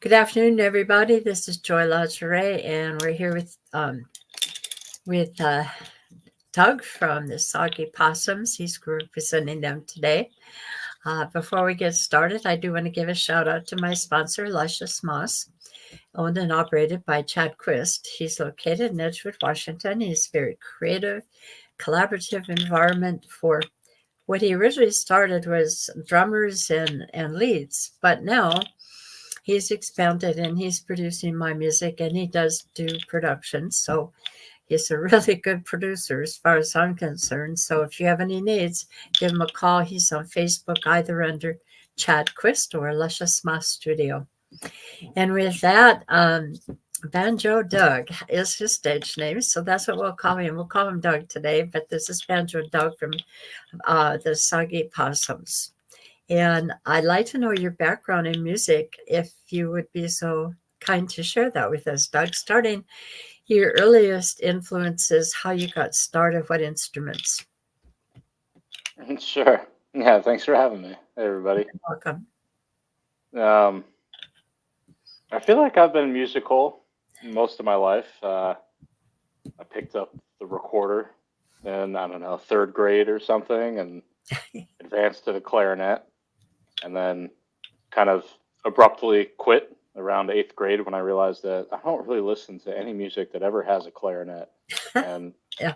Good afternoon, everybody. This is Joy Lingerie, and we're here with Doug from the Soggy Possums. He's representing them today. Before we get started, I do want to give a shout out to my sponsor, Luscious Moss, owned and operated by Chad Quist. He's located in Edgewood, Washington. He's very creative, collaborative environment for what he originally started was drummers and leads, but now he's expanded and he's producing my music and he does do production. So he's a really good producer as far as I'm concerned. So if you have any needs, give him a call. He's on Facebook either under Chad Quist or Luscious Moss Studio. And with that, Banjo Doug is his stage name, so that's what we'll call him. We'll call him Doug today, but this is Banjo Doug from the Soggy Possums. And I'd like to know your background in music, if you would be so kind to share that with us, Doug. Starting your earliest influences, how you got started, what instruments. Sure. Yeah, thanks for having me. Hey, everybody. You're welcome. I feel like I've been musical most of my life. I picked up the recorder in, I don't know, third grade or something and advanced to the clarinet and then kind of abruptly quit around eighth grade when I realized that I don't really listen to any music that ever has a clarinet. And Yeah.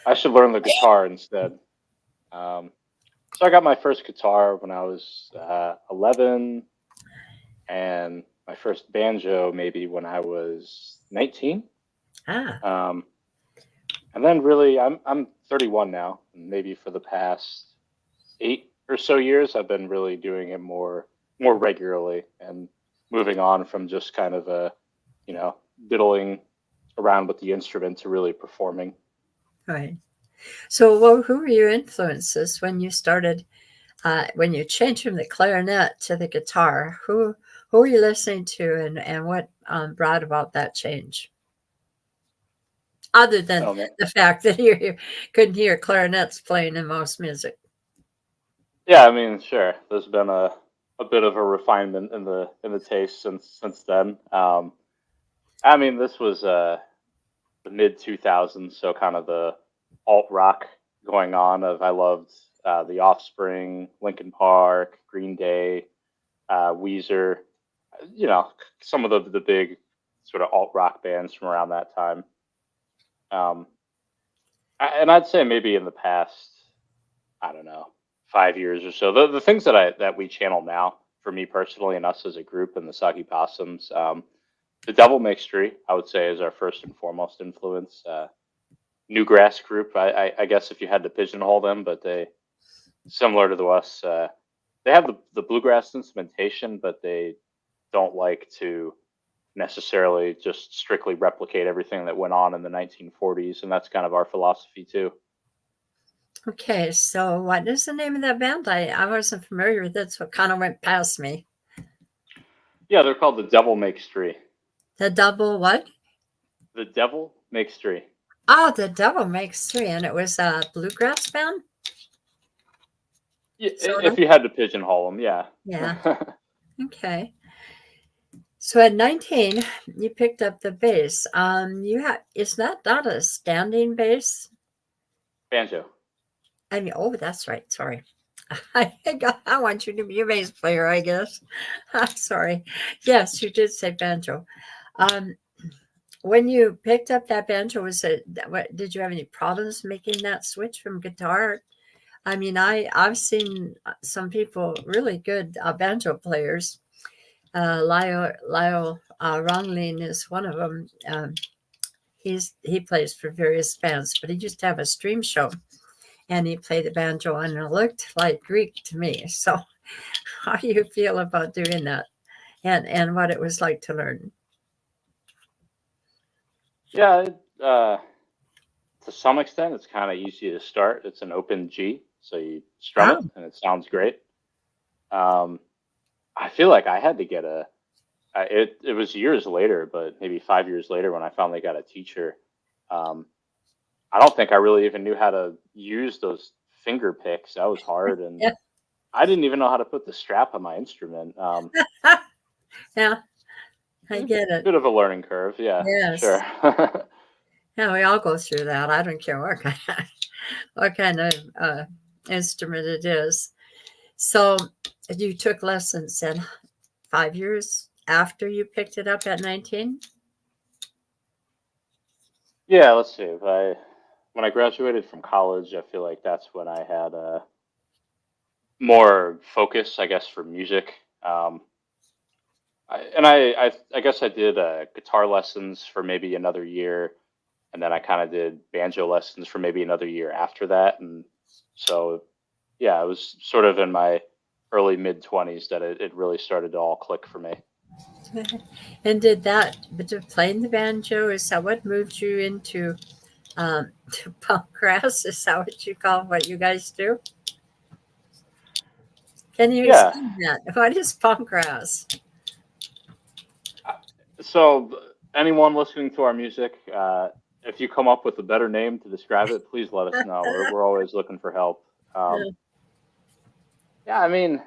I should learn the guitar instead. So I got my first guitar when I was 11, and my first banjo maybe when I was 19. Ah, Um, and then really, I'm 31 now, and maybe for the past 8 or so years, I've been really doing it more regularly and moving on from just kind of you know, diddling around with the instrument to really performing. right. So, who were your influences when you started, when you changed from the clarinet to the guitar? Who were you listening to, and what brought about that change? Other than Oh man. the fact that you couldn't hear clarinets playing in most music. Yeah, I mean, sure. There's been a bit of a refinement in the taste since then. I mean, this was the mid 2000s, so kind of the alt rock going on. Of I loved the Offspring, Linkin Park, Green Day, Weezer. You know, some of the big sort of alt rock bands from around that time. Um, and I'd say maybe in the past, I don't know, 5 years or so. The things that we channel now, for me personally and us as a group and the Soggy Possums, the Devil Mixture, I would say, is our first and foremost influence. Newgrass group, I guess if you had to pigeonhole them, but they similar to us. They have the bluegrass instrumentation, but they don't like to necessarily just strictly replicate everything that went on in the 1940s, and that's kind of our philosophy too. Okay, so what is the name of that band? I wasn't familiar with it, so it kind of went past me. Yeah, they're called the Devil Makes Three. The double what? The Devil Makes Three. Oh, the Devil Makes Three, and it was a bluegrass band, Yeah, sort of. if you had to pigeonhole them, yeah. Yeah. Okay. So at 19, you picked up the bass. You have is that not a standing bass? Banjo. I mean, oh, that's right. Sorry. I want you to be a bass player, I guess. Sorry. Yes, you did say banjo. Um, when you picked up that banjo, what, did you have any problems making that switch from guitar? I mean, I've seen some people really good banjo players. Lyle Ronglin is one of them. He plays for various bands, but he used to have a stream show, and he played the banjo, and it looked like Greek to me. So, how do you feel about doing that, and what it was like to learn? Yeah, to some extent, it's kind of easy to start. It's an open G, so you strum it Oh, and it sounds great. Um, I feel like I had to get it was years later, but maybe 5 years later when I finally got a teacher. Um, I don't think I really even knew how to use those finger picks. That was hard, and yeah, I didn't even know how to put the strap on my instrument. yeah. I get it. Bit of a learning curve. Yeah, sure. Yes. Yeah, we all go through that. I don't care what kind of instrument it is. So you took lessons in 5 years after you picked it up at 19? Yeah, let's see. When I graduated from college, I feel like that's when I had more focus, I guess, for music. Um, I guess I did guitar lessons for maybe another year, and then I kind of did banjo lessons for maybe another year after that. And so, yeah, I was sort of in my early mid 20s that it really started to all click for me. And did that, but to playing the banjo, is that what moved you into to punk grass? Is that what you call what you guys do? Can you Yeah. explain that? What is punk grass? So, anyone listening to our music, if you come up with a better name to describe it, please let us know. We're always looking for help. Um, yeah, I mean,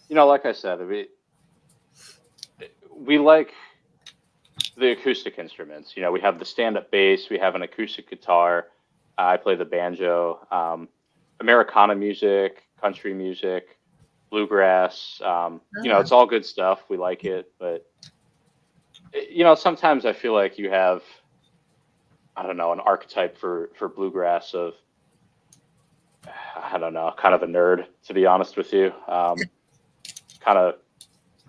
like I said, we like the acoustic instruments. We have the stand-up bass, we have an acoustic guitar. I play the banjo. Americana music, country music, bluegrass. Ah, It's all good stuff. We like it, but sometimes I feel like you have, I don't know, an archetype for bluegrass of, I don't know, kind of a nerd, to be honest with you. Kind of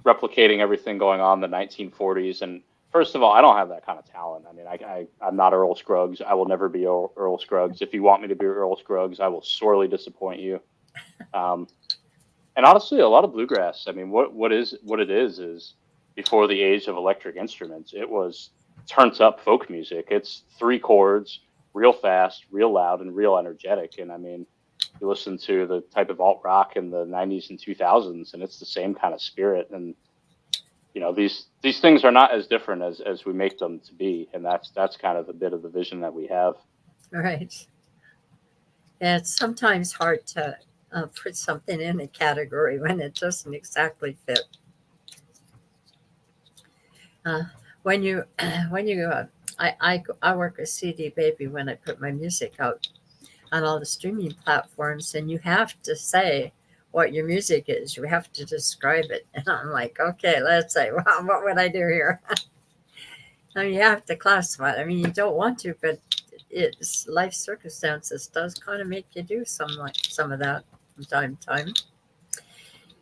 replicating everything going on in the 1940s. And first of all, I don't have that kind of talent. I mean, I'm not Earl Scruggs. I will never be Earl Scruggs. If you want me to be Earl Scruggs, I will sorely disappoint you. Um, and honestly, a lot of bluegrass. I mean, what it is before the age of electric instruments, it was turns up folk music. It's three chords, real fast, real loud, and real energetic. And I mean, you listen to the type of alt rock in the 90s and 2000s, and it's the same kind of spirit. And these things are not as different as we make them to be, and that's kind of a bit of the vision that we have. right. Yeah, it's sometimes hard to put something in a category when it doesn't exactly fit. Uh, when you, when you, I work with CD Baby when I put my music out on all the streaming platforms, and you have to say what your music is. You have to describe it. And I'm like, okay, let's say, well, what would I do here? I mean, you have to classify it. I mean, you don't want to, but it's life circumstances does kind of make you do some of that from time to time.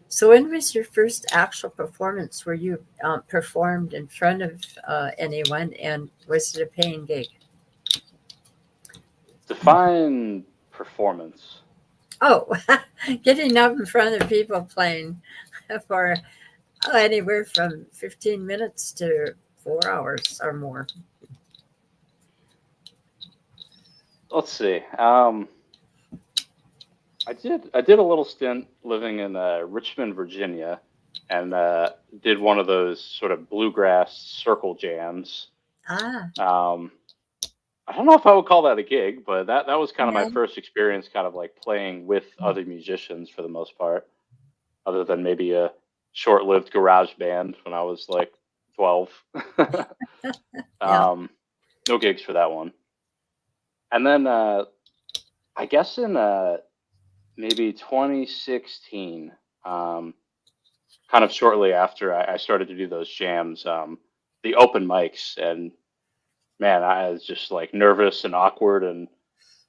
So, when was your first actual performance where you performed in front of anyone, and was it a paying gig? Define performance. Oh, getting up in front of people playing for anywhere from 15 minutes to 4 hours or more. Let's see. I did a little stint living in Richmond, Virginia, and did one of those sort of bluegrass circle jams. Ah, Um, I don't know if I would call that a gig, but that was kind of my yeah. first experience, kind of like playing with other musicians for the most part, other than maybe a short-lived garage band when I was like 12. Yeah. um, no gigs for that one. And then I guess in maybe 2016, um, kind of shortly after I started to do those jams, the open mics, and man, I was just like nervous and awkward and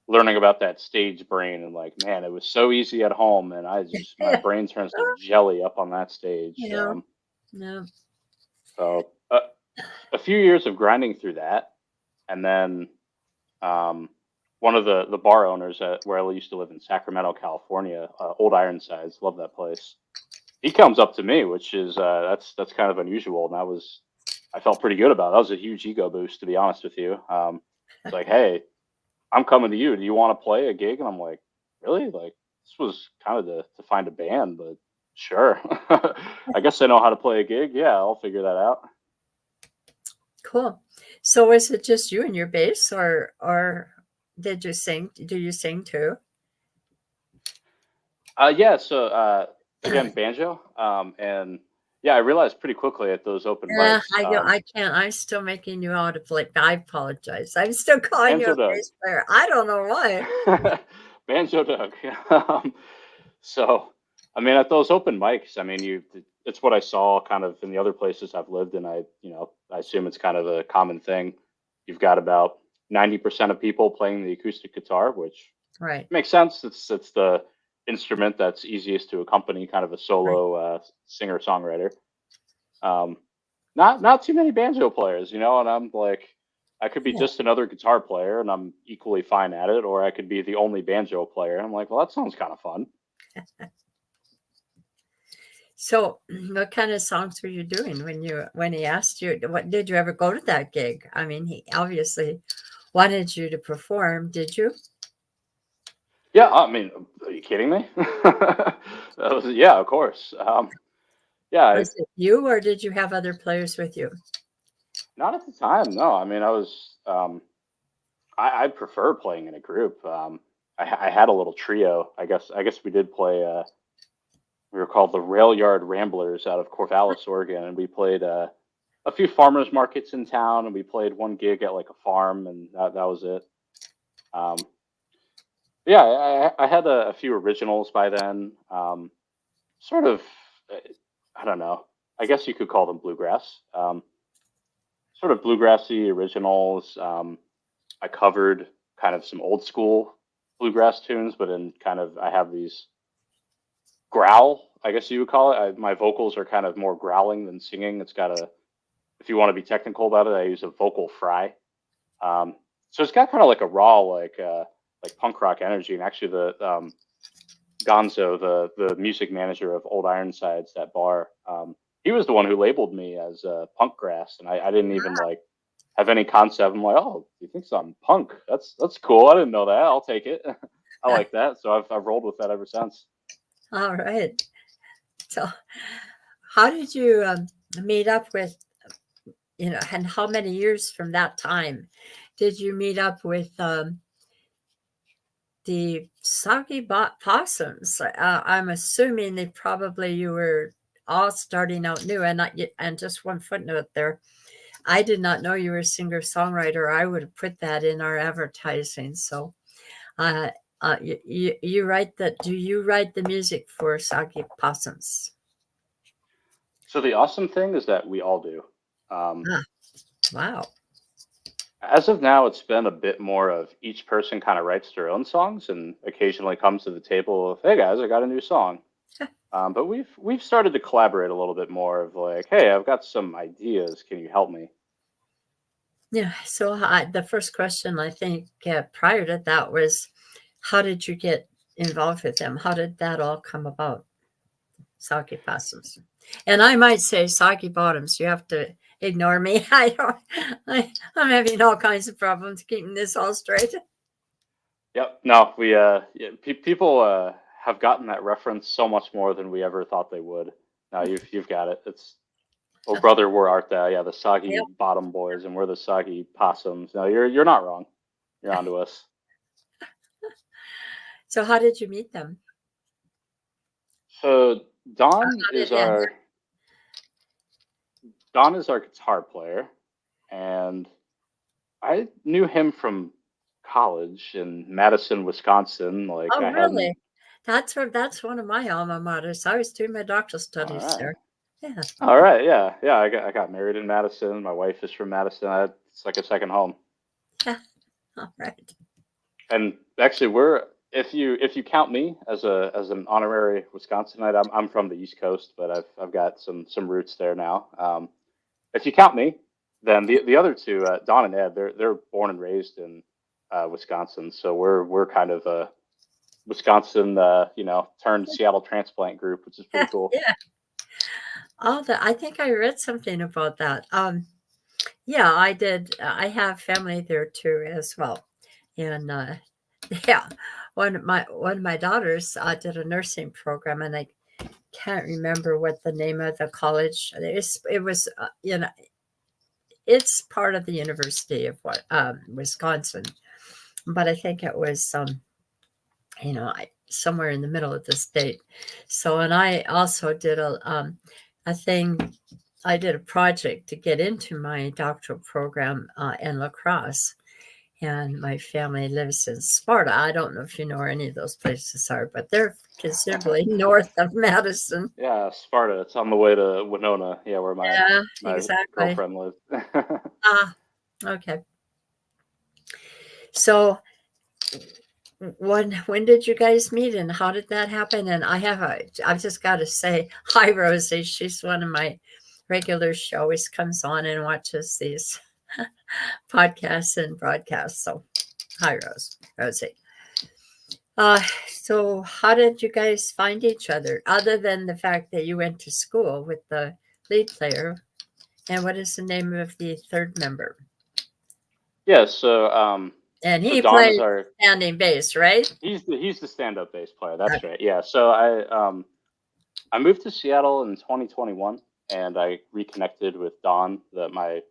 learning about that stage brain, and like, man, it was so easy at home, and my brain turns to jelly up on that stage. Yeah. No. So a few years of grinding through that, and then um, one of the bar owners at where I used to live in Sacramento, California, Old Ironsides, love that place. He comes up to me, which is that's kind of unusual, and I felt pretty good about it. That was a huge ego boost, to be honest with you. It's like, hey, I'm coming to you. Do you want to play a gig? And I'm like, really? Like, this was kind of to find a band, but sure. I guess I know how to play a gig. Yeah, I'll figure that out. Cool. So is it just you and your bass, or did you sing? Do you sing too? Yeah. So again, banjo, and Yeah, I realized pretty quickly at those open Yeah, mics. I can't. I'm still making you out of like. I apologize. I'm still calling you Banjo a Doug. bass player. I don't know why. Banjo Doug. So, I mean, at those open mics, I mean, it's what I saw kind of in the other places I've lived, and I assume it's kind of a common thing. You've got about 90% of people playing the acoustic guitar, which Right. makes sense. It's the instrument that's easiest to accompany kind of a Right. solo singer songwriter. Um, not too many banjo players, and I'm like, I could be Yeah. just another guitar player, and I'm equally fine at it, or I could be the only banjo player. I'm like, well, that sounds kind of fun. So, what kind of songs were you doing when he asked you? What did you ever go to that gig? I mean, he obviously wanted you to perform. Did you? Yeah, I mean, are you kidding me? Yeah, of course. Yeah, Was it you, or did you have other players with you? not at the time. No, I mean, I was. I prefer playing in a group. I had a little trio. I guess we did play. We were called the Rail Yard Ramblers out of Corvallis, Oregon, and we played a few farmers markets in town, and we played one gig at like a farm, and that was it. Um, yeah, I had a few originals by then. Sort of, uh, I don't know. I guess you could call them bluegrass. Sort of bluegrassy originals. I covered kind of some old school bluegrass tunes, but in kind of I have these growl, I guess you would call it. My vocals are kind of more growling than singing. It's got a, if you want to be technical about it, I use a vocal fry. Um, so it's got kind of like a raw, like punk rock energy. And actually, the Gonzo, the music manager of Old Ironsides, that bar, he was the one who labeled me as punk grass, and I didn't even like have any concept. I'm like, oh, you think I'm punk? That's cool. I didn't know that. I'll take it. I like that. So I've rolled with that ever since. All right. So, how did you meet up with, and how many years from that time did you meet up with the Possums? I'm assuming they probably you were all starting out new, and not yet, and just one footnote there. I did not know you were a singer songwriter. I would have put that in our advertising. So, uh, you write that? Do you write the music for Soggy Possums? So the awesome thing is that we all do. Um, Ah, wow. as of now, it's been a bit more of each person kind of writes their own songs and occasionally comes to the table of, hey guys, I got a new song. But we've started to collaborate a little bit more of like, hey, I've got some ideas. Can you help me? Yeah. So the first question I think prior to that was, how did you get involved with them? How did that all come about? Soggy Possums, and I might say Soggy Bottoms. You have to ignore me. I don't. I'm having all kinds of problems keeping this all straight. Yep. No, we yeah, people have gotten that reference so much more than we ever thought they would. No, you've got it. It's, oh brother, where art thou? Yeah, the soggy Yep. bottom boys, and we're the soggy possums. No, you're not wrong. You're onto us. So how did you meet them? So Or Don how did is it end? our guitar player, and I knew him from college in Madison, Wisconsin. Like Oh, I hadn't. really? That's one of my alma maters. I was doing my doctoral All studies right. there. Yeah. All right. Yeah. Yeah. I got married in Madison. My wife is from Madison. It's like a second home. Yeah. All right. And actually, we're, if you count me as an honorary Wisconsinite, I'm from the East Coast, but I've got some roots there now. If you count me, then the other two, Don and Ed, they're born and raised in Wisconsin, so we're kind of a Wisconsin, turned Seattle transplant group, which is pretty cool. Yeah. All that. I think I read something about that. Yeah, I did. I have family there too as well, and yeah, one of my daughters did a nursing program, and I can't remember what the name of the college. It was it's part of the University of Wisconsin, but I think it was somewhere in the middle of the state. So, and I also did a thing. I did a project to get into my doctoral program in lacrosse, and my family lives in Sparta. I don't know if you know where any of those places are, but they're considerably north of Madison. Yeah, Sparta. It's on the way to Winona. Yeah, where Yeah, my exactly. girlfriend lives. Ah, okay. So when did you guys meet and how did that happen? And I've just got to say, hi Rosie. She's one of my regulars. She always comes on and watches these podcasts and broadcasts. So hi Rosie. So how did you guys find each other other than the fact that you went to school with the lead player? And what is the name of the third member? Yeah, And so he Don is plays our standing bass, right? he's the stand-up bass player. That's right. Yeah. So I moved to Seattle in 2021, and I reconnected with Don, my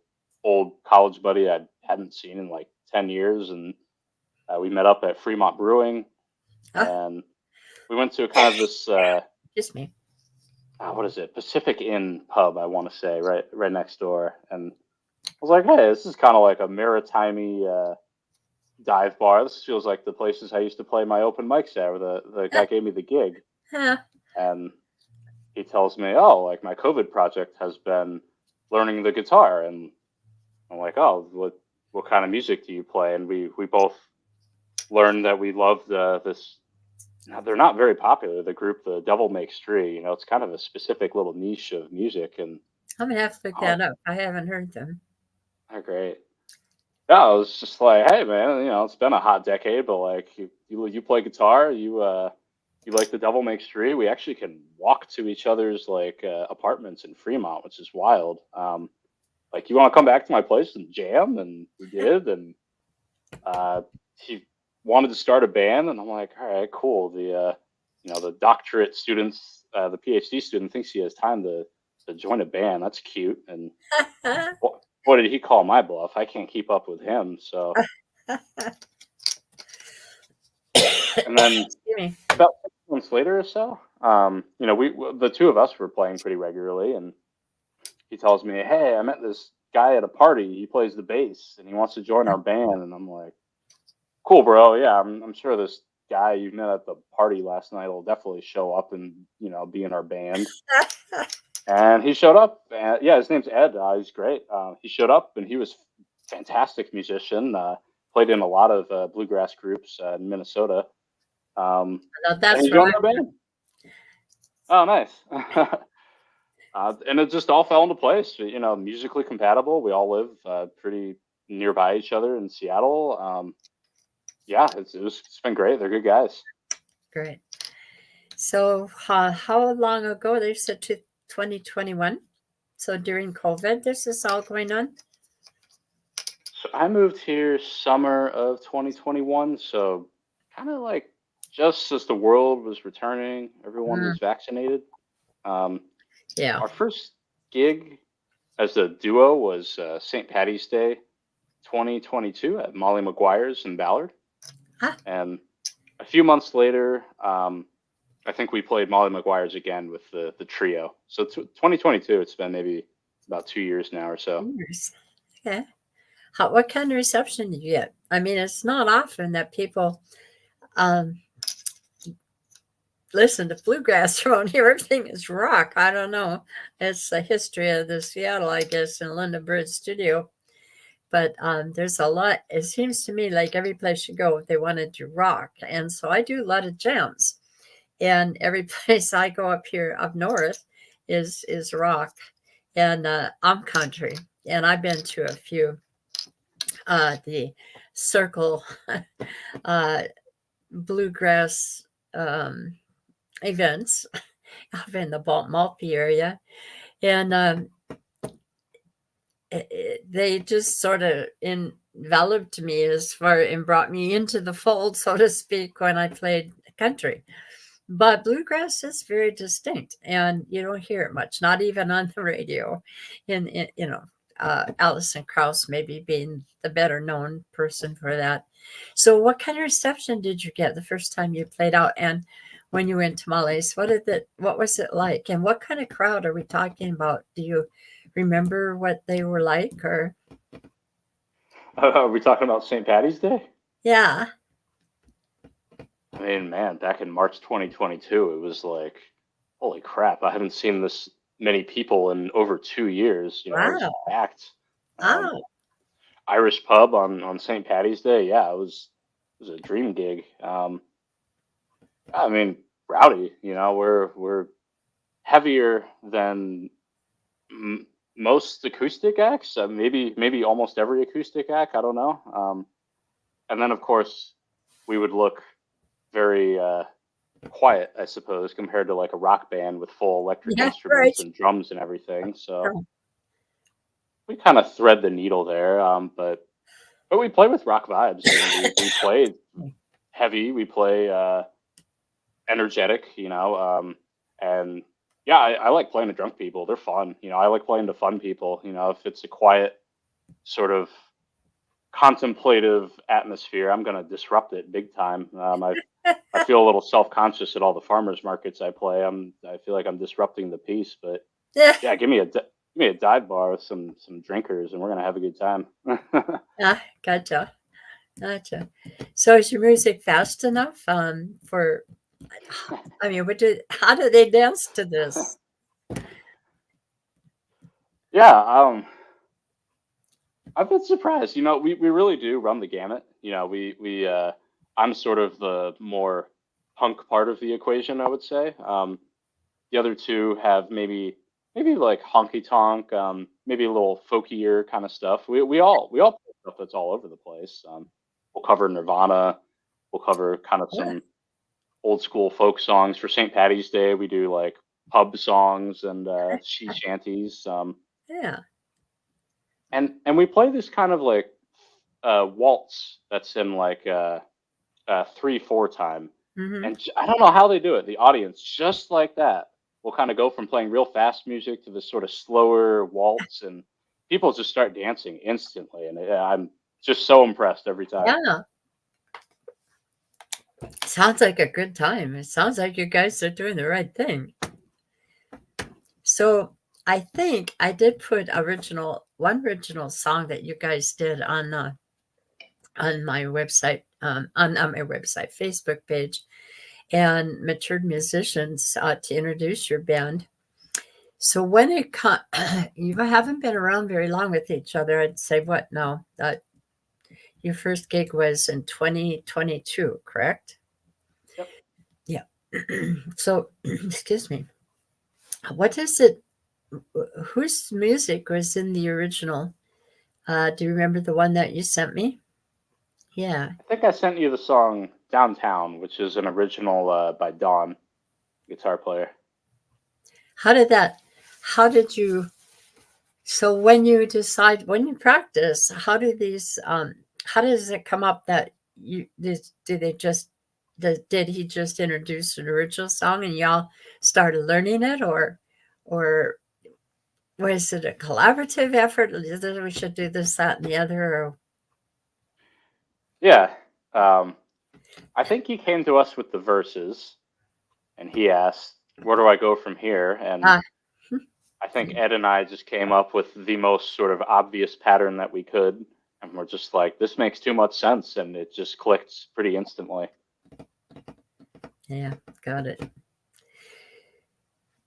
old college buddy I hadn't seen in like 10 years, and we met up at Fremont Brewing, Ah, and we went to kind of this just me. what is it, Pacific Inn pub, I want to say, right next door, and I was like, hey, this is kind of like a maritimey dive bar. This feels like the places I used to play my open mics at, where the guy gave me the gig, Ah, and he tells me, oh, like my COVID project has been learning the guitar, and I'm like, oh, what kind of music do you play? And we both learned that we loved this. Now, they're not very popular. The group, the Devil Makes Three. It's kind of a specific little niche of music, and I'm gonna have to look oh, that up. I haven't heard them. they're great. Yeah, I was just like, hey man, it's been a hot decade, but like you play guitar, you like the Devil Makes Three. We actually can walk to each other's like apartments in Fremont, which is wild. Like you want to come back to my place and jam, and we did, and he wanted to start a band, and I'm like, all right, cool. The doctorate students, the PhD student thinks he has time to join a band. That's cute. And what did he call my bluff? I can't keep up with him. So, and then Excuse me. about 6 months later or so, we the two of us were playing pretty regularly, and he tells me, hey, I met this guy at a party. He plays the bass, and he wants to join our band. And I'm like, cool, bro. Yeah, I'm sure this guy you met at the party last night will definitely show up and be in our band. And he showed up. And, yeah, his name's Ed. He's great. He showed up, and he was a fantastic musician. Played in a lot of bluegrass groups in Minnesota. Now And that's he where joined I'm. our band. Oh, nice. And it just all fell into place. Musically compatible. We all live pretty nearby each other in Seattle. Yeah, it's been great. They're good guys. Great. So how long ago? They said to 2021. So during COVID, this is all going on. So I moved here summer of 2021. So kind of like just as the world was returning, everyone Mm, was vaccinated. Um, yeah. our first gig as a duo was St. Patty's Day 2022 at Molly McGuire's in Ballard. Ah, And a few months later, I think we played Molly McGuire's again with the trio. So 2022, it's been maybe about 2 years now or so. years. Okay. What kind of reception did you get? I mean, it's not often that people um, listen to bluegrass around here. Everything is rock. I don't know. It's the history of the Seattle, I guess, in Linda Bird's studio. But there's a lot. It seems to me like every place you go, they want to do rock, and so I do a lot of jams. And every place I go up here up north is rock, and I'm country. And I've been to a few the circle uh, bluegrass events up in the Maltby area, and they just sort of enveloped me as far and brought me into the fold, so to speak, when I played country. But bluegrass is very distinct, and you don't hear it much, not even on the radio. Alison Krauss maybe being the better known person for that. So, what kind of reception did you get the first time you played out? And when you went to Molly's? What was it like? And what kind of crowd are we talking about? Do you remember what they were like or Are we talking about St. Patty's Day? yeah. I mean, man, back in March 2022, it was like, holy crap! I haven't seen this many people in over 2 years. You know, it was Wow. packed. Um, Oh, Irish pub on St. Patty's Day. Yeah, it was a dream gig. I mean, rowdy. You know, we're heavier than m- most acoustic acts. Maybe almost every acoustic act. I don't know. And then of course we would look very quiet, I suppose, compared to like a rock band with full electric yeah, right. instruments and drums and everything. So Oh, we kind of thread the needle there. But we play with rock vibes. I mean, we play heavy. We play energetic. And yeah, I like playing to drunk people. They're fun. You know, I like playing to fun people. You know, if it's a quiet sort of contemplative atmosphere, I'm going to disrupt it big time. I feel a little self conscious at all the farmers markets I play. I feel like I'm disrupting the peace, but yeah, yeah, give me a dive bar with some drinkers, and we're gonna have a good time. yeah, gotcha, gotcha. So is your music fast enough for? I mean, how do they dance to this? Yeah, I've been surprised. You know, we really do run the gamut. You know, we I'm sort of the more punk part of the equation, I would say. The other two have maybe like honky tonk, maybe a little folkier kind of stuff. We all play stuff that's all over the place. We'll cover Nirvana. We'll cover kind of Yeah, some old school folk songs for St. Patty's Day. We do like pub songs and sea shanties. yeah. And we play this kind of like waltz that's in like 3/4 time. Hmm. And I don't know how they do it. The audience, just like that, will kind of go from playing real fast music to this sort of slower waltz, and people just start dancing instantly. And I'm just so impressed every time. Yeah, sounds like a good time. It sounds like you guys are doing the right thing. So I think I did put one original song that you guys did on my website, on my website Facebook page, and matured musicians to introduce your band. So when you haven't been around very long with each other. I'd say what now? Your first gig was in 2022, correct? Yep. Yeah. So, excuse me. What is it? Whose music was in the original? Do you remember the one that you sent me? Yeah. I think I sent you the song Downtown, which is an original by Don, guitar player. How did that? How did you? So when you practice, how does it come up that do they just, did he just introduce an original song and y'all started learning it, or was it a collaborative effort? We should do this, that, and the other, or, Yeah. Um, I think he came to us with the verses and he asked, "Where do I go from here?" And ah, I think Ed and I just came up with the most sort of obvious pattern that we could. And we're just like, this makes too much sense. And it just clicked pretty instantly. yeah, got it.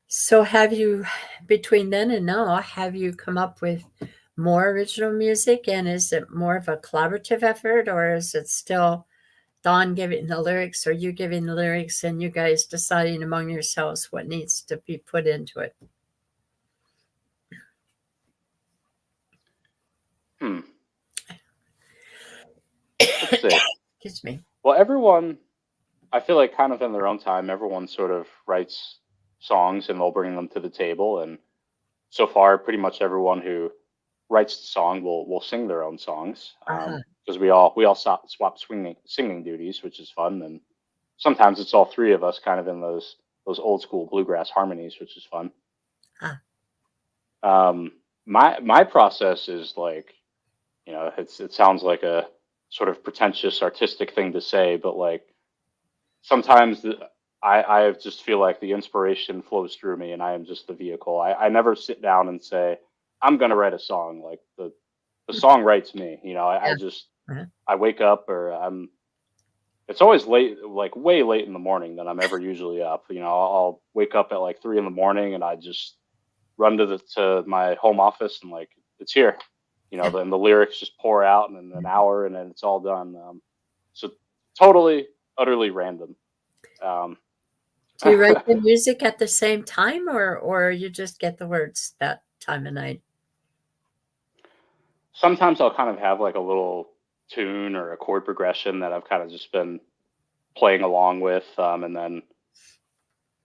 So have you, between then and now, have you come up with more original music, and is it more of a collaborative effort, or is it still Don giving the lyrics or you giving the lyrics and you guys deciding among yourselves what needs to be put into it? Hmm. Let's see. Excuse me. Well, everyone, I feel like kind of in their own time, everyone sort of writes songs and they'll bring them to the table. And so far, pretty much everyone who writes the song will sing their own songs Uh-huh. because we all swap singing duties, which is fun. And sometimes it's all three of us kind of in those old school bluegrass harmonies, which is fun. Ah, Um, my process is like, you know, it sounds like a sort of pretentious artistic thing to say, but like sometimes I just feel like the inspiration flows through me, and I am just the vehicle. I never sit down and say, I'm gonna write a song. Like the song writes me. You know, I Yeah. just Uh-huh. I wake up, or it's always late, like way late in the morning than I'm ever usually up. You know, I'll wake up at like 3 in the morning, and I just run to my home office, and like it's here. You know, Yeah. then the lyrics just pour out in an hour, and then it's all done. So totally, utterly random. Um, Do you write the music at the same time, or you just get the words that time of night? Sometimes I'll kind of have like a little tune or a chord progression that I've kind of just been playing along with, and then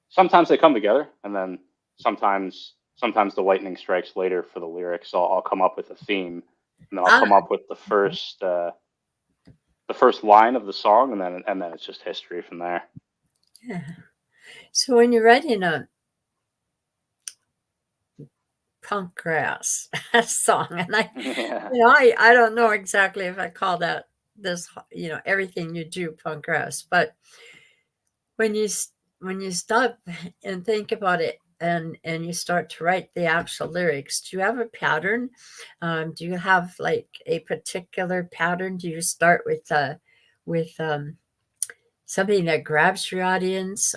sometimes they come together, and then sometimes the lightning strikes later for the lyrics. So I'll come up with a theme, and then I'll Ah, come up with the first line of the song, and then it's just history from there. yeah. So when you're writing a punk grass song, and Yeah. I don't know exactly if I call that this, everything you do punk grass, but when when you stop and think about it, and you start to write the actual lyrics, do you have a pattern? Do you have like a particular pattern? Do you start with something that grabs your audience,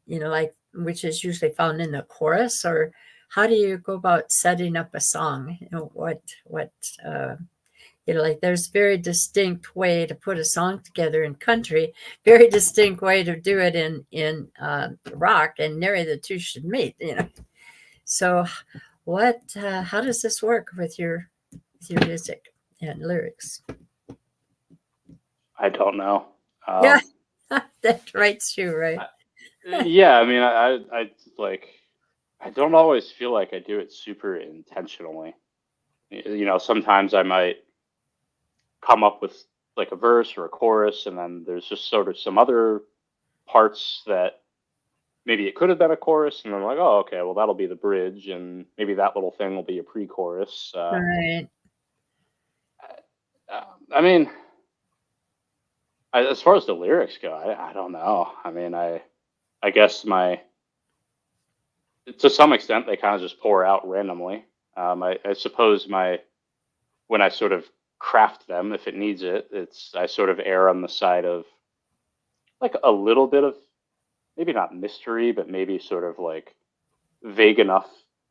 like, which is usually found in the chorus, or how do you go about setting up a song? What uh, like, there's very distinct way to put a song together in country, very distinct way to do it in rock, and nary the two should meet. So, how does this work with your music and lyrics? I don't know. Yeah, Um, that writes you right. I, yeah, I mean, I like I don't always feel like I do it super intentionally. You know, sometimes I might come up with like a verse or a chorus, and then there's just sort of some other parts that maybe it could have been a chorus, and I'm like, oh, okay, well that'll be the bridge, and maybe that little thing will be a pre-chorus. Right. I mean, as far as the lyrics go, I don't know. I mean, I guess my to some extent they kind of just pour out randomly. I suppose my when I sort of craft them, if it needs it, it's I sort of err on the side of like a little bit of maybe not mystery, but maybe sort of like vague enough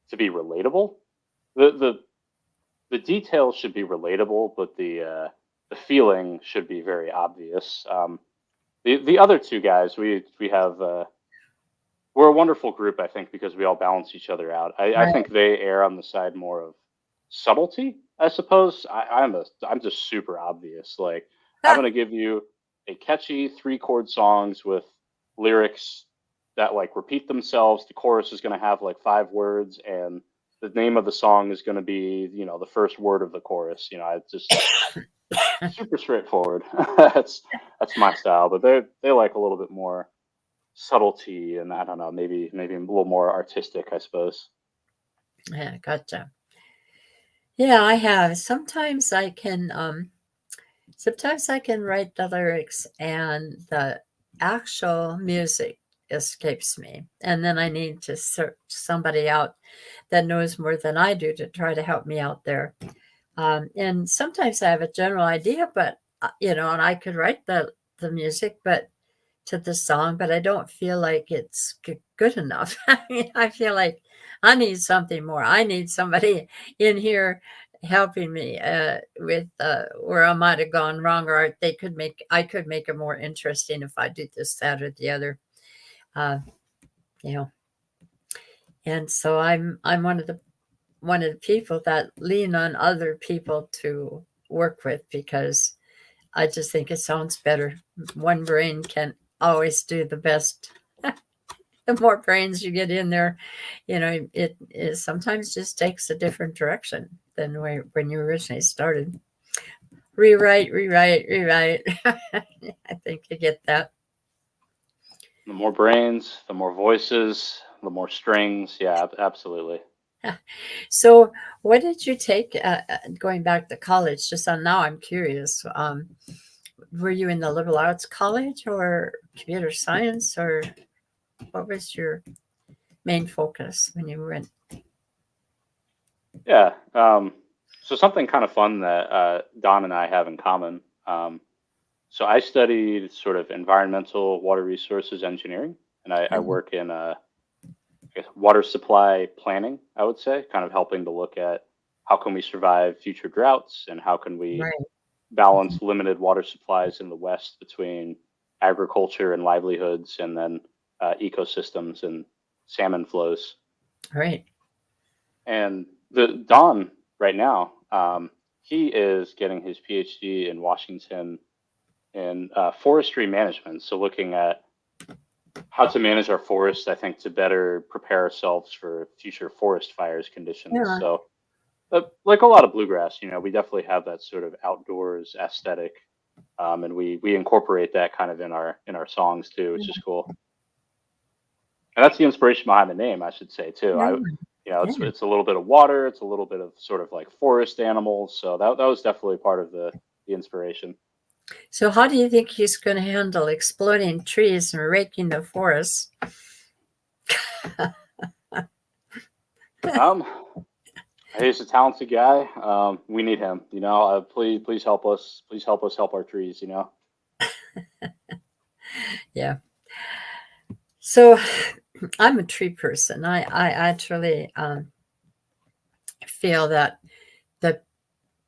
to be relatable. The the the details should be relatable, but the feeling should be very obvious. The other two guys, we have we're a wonderful group, I think, because we all balance each other out. I Right. think they err on the side more of subtlety, I suppose. I'm just super obvious. Like I'm gonna give you a catchy 3 chord songs with lyrics that like repeat themselves. The chorus is gonna have like 5 words, and the name of the song is gonna be, you know, the first word of the chorus. You know, I just super straightforward. That's my style, but they like a little bit more subtlety, and I don't know, maybe a little more artistic, I suppose. Yeah, gotcha. Yeah, I have. Sometimes I can write the lyrics and the actual music escapes me. And then I need to search somebody out that knows more than I do to try to help me out there. And sometimes I have a general idea, but and I could write the music, but to the song, but I don't feel like it's good enough. I mean, I feel like I need something more. I need somebody in here helping me with where I might have gone wrong, or I could make it more interesting if I did this, that, or the other. Uh, you know, and so I'm one of the people that lean on other people to work with, because I just think it sounds better. One brain can always do the best. The more brains you get in there, it sometimes just takes a different direction than when you originally started. Rewrite, rewrite, rewrite. I think you get that. The more brains, the more voices, the more strings. Yeah, absolutely. So, what did you take going back to college? Just on now, I'm curious. Were you in the liberal arts college or computer science or? What was your main focus when you went? Yeah. So something kind of fun that Don and I have in common. So I studied sort of environmental water resources engineering, and I Oh, work in I guess water supply planning. I would say, kind of helping to look at how can we survive future droughts and how can we right. Mhm. balance limited water supplies in the West between agriculture and livelihoods, and then ecosystems and salmon flows. Right. And the Don right now, he is getting his PhD in Washington in forestry management. So looking at how to manage our forests, I think, to better prepare ourselves for future forest fires conditions. Yeah. So, like a lot of bluegrass, we definitely have that sort of outdoors aesthetic, and we incorporate that kind of in our songs too, which is cool. And that's the inspiration behind the name, I should say too. Yeah. It's Yeah. it's a little bit of water, it's a little bit of sort of like forest animals. So that was definitely part of the inspiration. So, how do you think he's going to handle exploding trees and raking the forests? Um, he's a talented guy. We need him. Please help us. Please help us help our trees. Yeah. So, I'm a tree person. I actually feel that the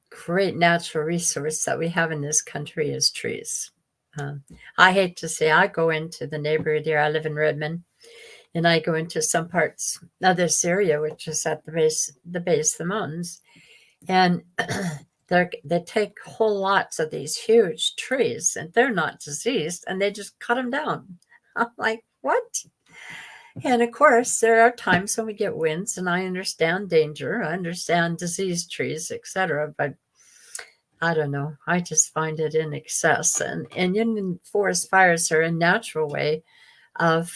great natural resource that we have in this country is trees. Um, I hate to say I go into the neighborhood here. I live in Redmond, and I go into some parts of this area, which is at the base of the mountains, and they take whole lots of these huge trees, and they're not diseased, and they just cut them down. I'm like, what? And of course, there are times when we get winds, and I understand danger, I understand diseased trees, etc. But I don't know. I just find it in excess, and forest fires are a natural way of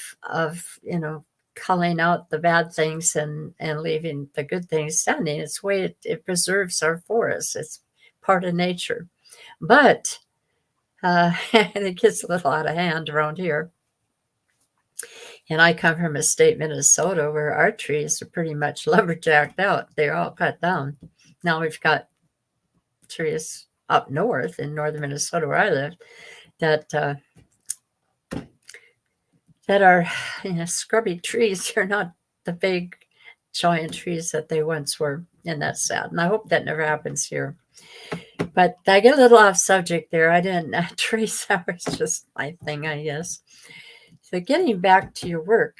culling out the bad things and leaving the good things standing. It's the way it preserves our forests. It's part of nature, but it gets a little out of hand around here. And I come from a state, Minnesota, where our trees are pretty much lumberjacked out. They're all cut down. Now we've got trees up north in northern Minnesota where I live that are scrubby trees. They're not the big giant trees that they once were, and that's sad. And I hope that never happens here. But I get a little off subject there. I didn't trees. That was just my thing, I guess. So getting back to your work,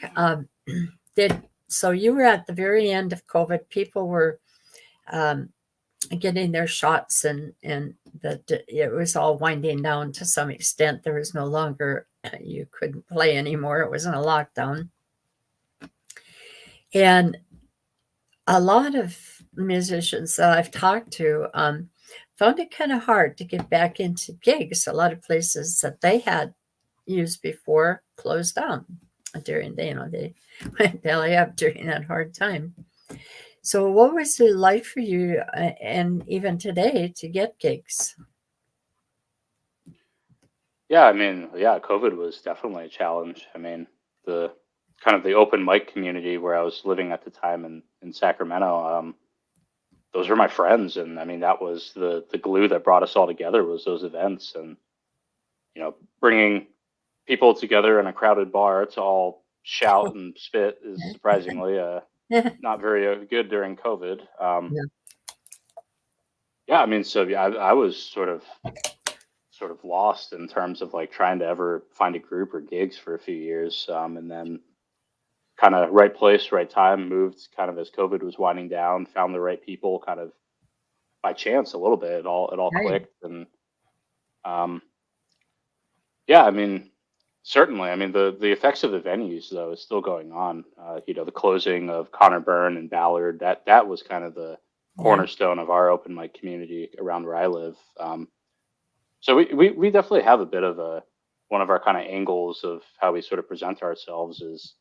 did so you were at the very end of COVID. People were um, getting their shots, and that it was all winding down to some extent. There was no longer you couldn't play anymore. It was in a lockdown, and a lot of musicians that I've talked to found it kind of hard to get back into gigs. A lot of places that they had used before closed down during they went belly up during that hard time. So, what was it like for you, and even today, to get gigs? Yeah, I mean, yeah, COVID was definitely a challenge. I mean, the kind of the open mic community where I was living at the time in Sacramento. Those were my friends, and I mean that was the glue that brought us all together was those events, and bringing people together in a crowded bar to all shout and spit is surprisingly not very good during COVID. Yeah, Yeah, I mean, so yeah, I was sort of lost in terms of like trying to ever find a group or gigs for a few years, and then kind of right place, right time, moved kind of as COVID was winding down, found the right people, kind of by chance a little bit. It all right, clicked, and um, yeah, I mean, certainly. I mean, the effects of the venues though is still going on. The closing of Connor Burn and Ballard, that was kind of the yeah, cornerstone of our open mic community around where I live. So we definitely have a bit of a one of our kind of angles of how we sort of present ourselves is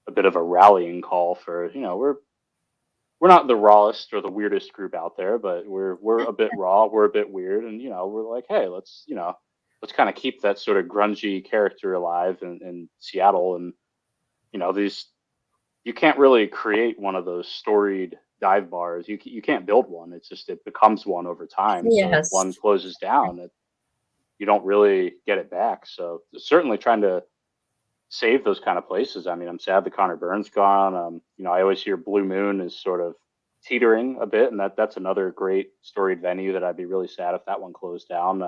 a bit of a rallying call for we're not the rawest or the weirdest group out there, but we're a bit raw, we're a bit weird, and we're like, hey, let's kind of keep that sort of grungy character alive in Seattle, and these you can't really create one of those storied dive bars. You can't build one. It's just it becomes one over time. So if Yes. one closes down, you don't really get it back. So certainly trying to save those kind of places. I mean, I'm sad that Connor Burns gone. I always hear Blue Moon is sort of teetering a bit, and that's another great storied venue that I'd be really sad if that one closed down.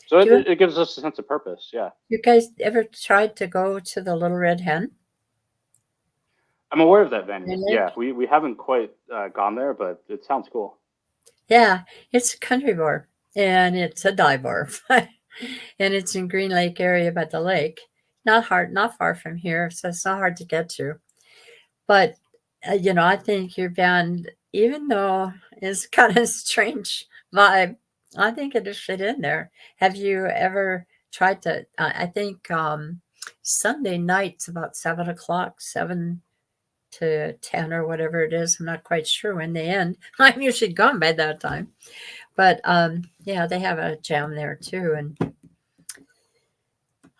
So Do it gives us a sense of purpose. Yeah, you guys ever tried to go to the Little Red Hen I'm aware of that venue. in Yeah, Lake? we haven't quite gone there, but it sounds cool. Yeah, it's a country bar and it's a dive bar. And it's in Green Lake area by the lake. Not far from here, so it's not hard to get to. But I think your band, even though it's kind of strange vibe, I think it'll fit in there. Have you ever tried to? I think Sunday nights about 7 o'clock, 7 to 10 or whatever it is. I'm not quite sure when they end. I'm usually gone by that time. But yeah, they have a jam there too, and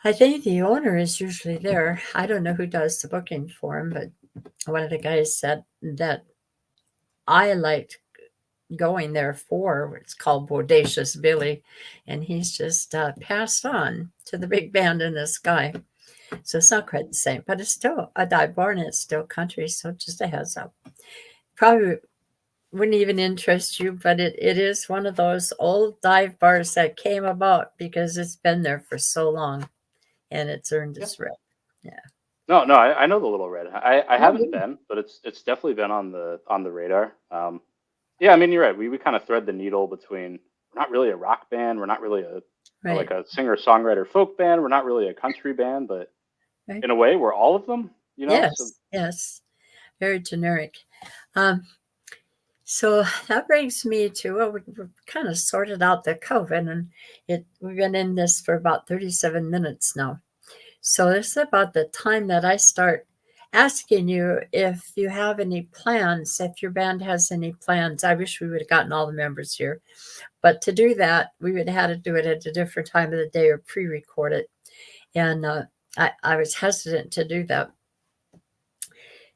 I think the owner is usually there. I don't know who does the booking for him, but one of the guys said that I liked going there for. It's called Bodacious Billy, and he's just passed on to the big band in the sky. So it's not quite the same, but it's still a dive bar and it's still country. So just a heads up. Probably wouldn't even interest you, but it is one of those old dive bars that came about because it's been there for so long and it's earned Yeah. its rep. Yeah. No, no, I know the Little Red. I Oh, haven't yeah. been, but it's definitely been on the radar. Yeah, I mean you're right. We kind of thread the needle between we're not really a rock band, we're not really like Right. a singer songwriter folk band, we're not really a country band, but Right. in a way we're all of them. So Yes. Yes. Very generic. Um, so that brings me to, well, we've kind of sorted out the COVID, and we've been in this for about 37 minutes now. So this is about the time that I start asking you if you have any plans, if your band has any plans. I wish we would have gotten all the members here, but to do that, we would have had to do it at a different time of the day or pre-record it. And I was hesitant to do that.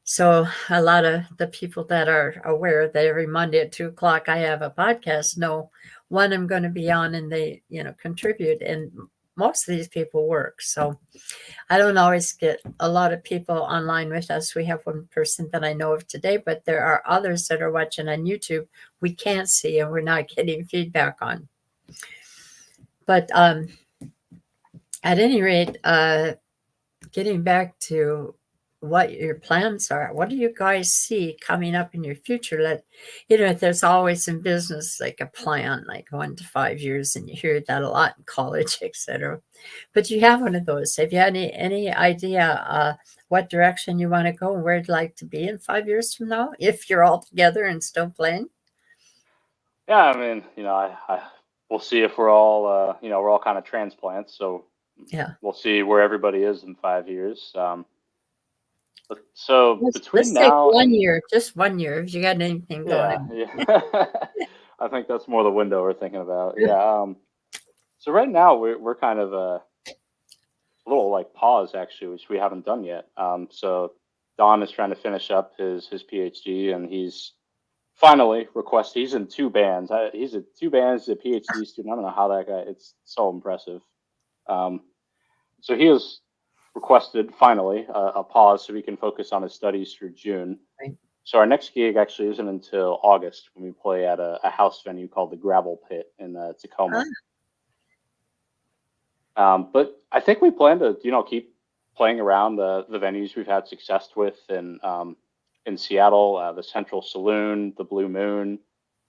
So a lot of the people that are aware that every Monday at 2 o'clock I have a podcast know when I'm going to be on, and they contribute. And most of these people work, so I don't always get a lot of people online with us. We have one person that I know of today, but there are others that are watching on YouTube we can't see and we're not getting feedback on. But at any rate, getting back to what your plans are, what do you guys see coming up in your future? There's always in business like a plan, like 1 to 5 years, and you hear that a lot in college, etc. But you have one of those. Have you had any idea what direction you want to go and where you'd like to be in 5 years from now, if you're all together and still playing? yeah, I mean, we'll see if we're all kind of transplants, so Yeah. we'll see where everybody is in 5 years. So Let's between take now one and year, just one year. If you got anything going yeah, on. yeah. I think that's more the window we're thinking about. Yeah. So right now we're kind of a little like pause actually, which we haven't done yet. So Don is trying to finish up his PhD, and he's finally requested. He's in two bands. He's in two bands. He's a PhD student. I don't know how that guy. It's so impressive. Um, so he has requested finally a pause so we can focus on his studies through June. Right. So our next gig actually isn't until August when we play at a house venue called the Gravel Pit in Ah, Tacoma. But I think we plan to, keep playing around the venues we've had success with in Seattle, the Central Saloon, the Blue Moon,